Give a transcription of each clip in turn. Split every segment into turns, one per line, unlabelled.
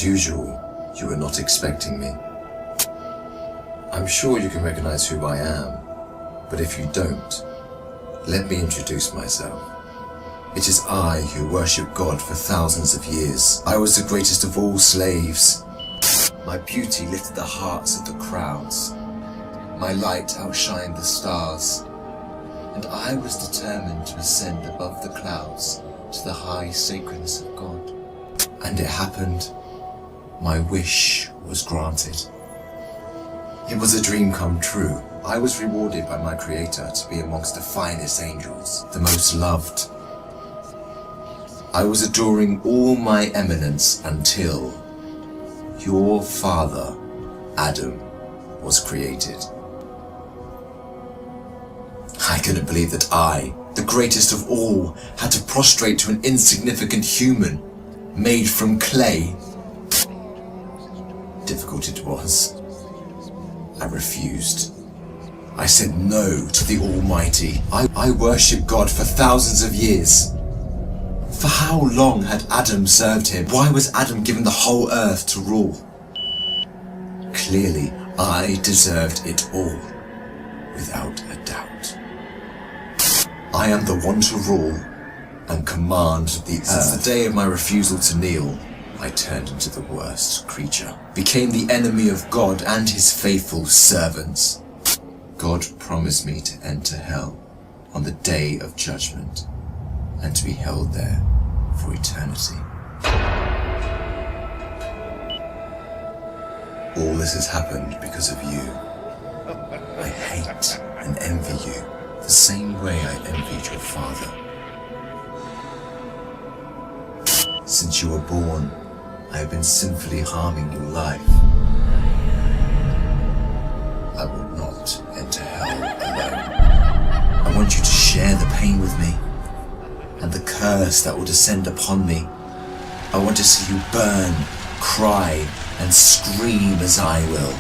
As usual, you were not expecting me. I'm sure you can recognize who I am, but if you don't, let me introduce myself. It is I who worship God for thousands of years. I was the greatest of all slaves. My beauty lifted the hearts of the crowds. My light outshined the stars. And I was determined to ascend above the clouds to the high sacredness of God. And it happened. My wish was granted. It was a dream come true. I was rewarded by my Creator to be amongst the finest angels, the most loved. I was adoring all my eminence until your father, Adam, was created. I couldn't believe that I, the greatest of all, had to prostrate to an insignificant human made from clay. Difficult it was. I refused. I said no to the Almighty. I worshipped God for thousands of years. For how long had Adam served him? Why was Adam given the whole earth to rule? Clearly, I deserved it all, without a doubt. I am the one to rule and command the earth. Since the day of my refusal to kneel, I turned into the worst creature, became the enemy of God and his faithful servants. God promised me to enter hell on the day of judgment and to be held there for eternity. All this has happened because of you. I hate and envy you the same way I envied your father. Since you were born, I have been sinfully harming your life. I will not enter hell alone. I want you to share the pain with me and the curse that will descend upon me. I want to see you burn, cry, and scream as I will.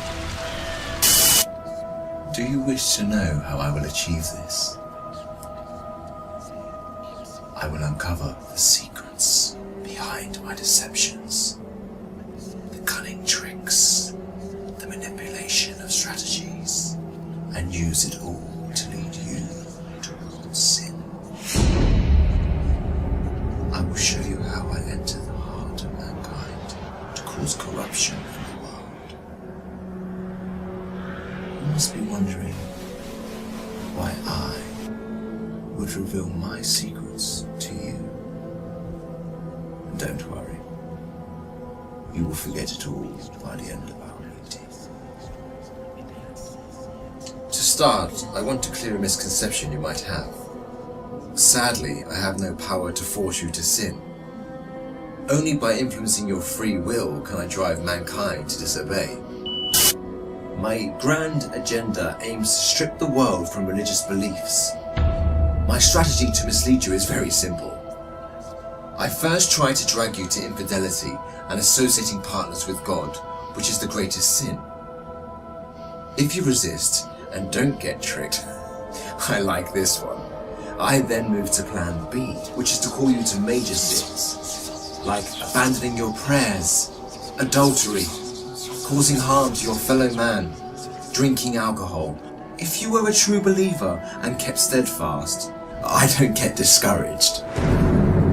Do you wish to know how I will achieve this? I will uncover the secrets behind my deceptions, the cunning tricks, the manipulation of strategies, and use it all to lead you towards sin. I will show you how I enter the heart of mankind to cause corruption in the world. You must be wondering why I would reveal my secrets to you. And don't worry, you will forget it all by the end of our meeting. To start, I want to clear a misconception you might have. Sadly, I have no power to force you to sin. Only by influencing your free will can I drive mankind to disobey. My grand agenda aims to strip the world from religious beliefs. My strategy to mislead you is very simple. I first try to drag you to infidelity and associating partners with God, which is the greatest sin. If you resist and don't get tricked, I like this one. I then move to plan B, which is to call you to major sins, like abandoning your prayers, adultery, causing harm to your fellow man, drinking alcohol. If you were a true believer and kept steadfast, I don't get discouraged.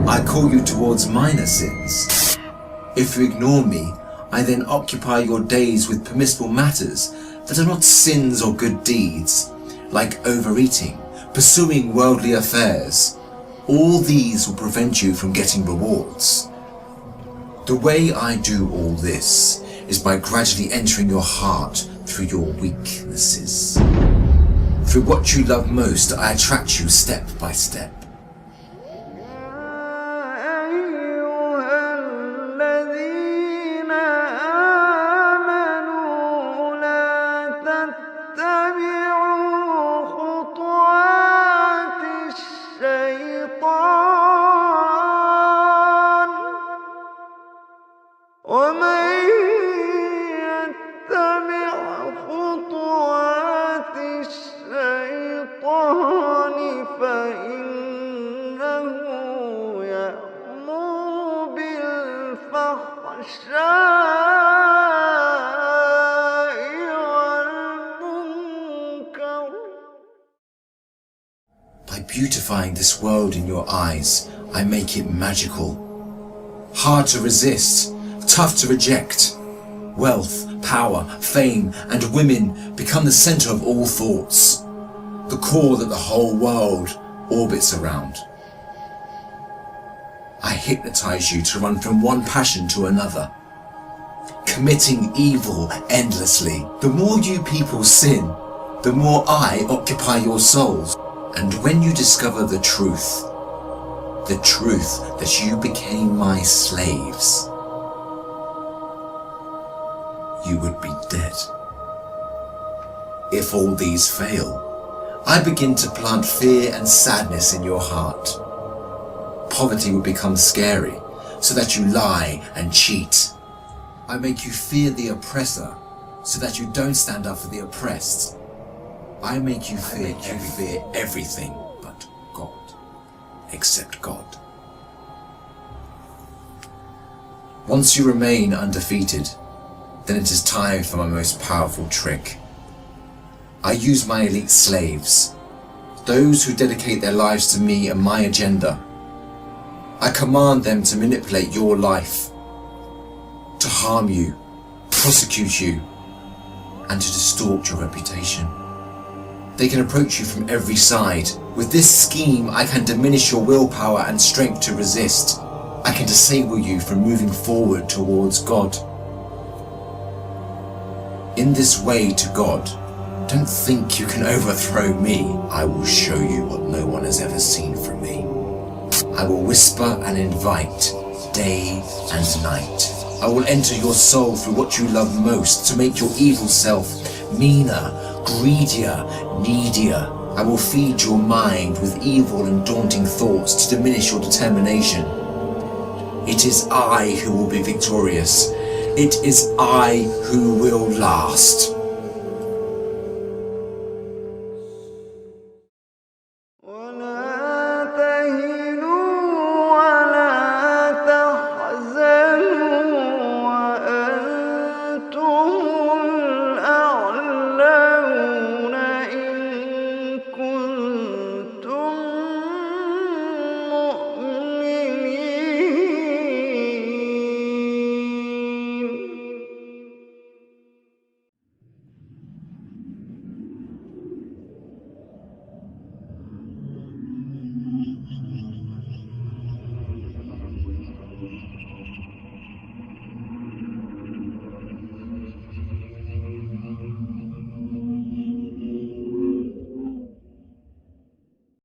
I call you towards minor sins. If you ignore me, I then occupy your days with permissible matters that are not sins or good deeds, like overeating, pursuing worldly affairs. All these will prevent you from getting rewards. The way I do all this is by gradually entering your heart through your weaknesses. Through what you love most, I attract you step by step.
الشيطان فإن
By beautifying this world in your eyes, I make it magical. Hard to resist, tough to reject. Wealth, power, fame, and women become the center of all thoughts, the core that the whole world orbits around. I hypnotize you to run from one passion to another, committing evil endlessly. The more you people sin, the more I occupy your souls. And when you discover the truth that you became my slaves, you would be dead. If all these fail, I begin to plant fear and sadness in your heart. Poverty would become scary, so that you lie and cheat. I make you fear the oppressor, so that you don't stand up for the oppressed. I make you fear everything but God, except God. Once you remain undefeated, then it is time for my most powerful trick. I use my elite slaves, those who dedicate their lives to me and my agenda. I command them to manipulate your life, to harm you, prosecute you, and to distort your reputation. They can approach you from every side. With this scheme, I can diminish your willpower and strength to resist. I can disable you from moving forward towards God. In this way to God, don't think you can overthrow me. I will show you what no one has ever seen from me. I will whisper and invite day and night. I will enter your soul through what you love most to make your evil self meaner, greedier, needier. I will feed your mind with evil and daunting thoughts to diminish your determination. It is I who will be victorious. It is I who will last.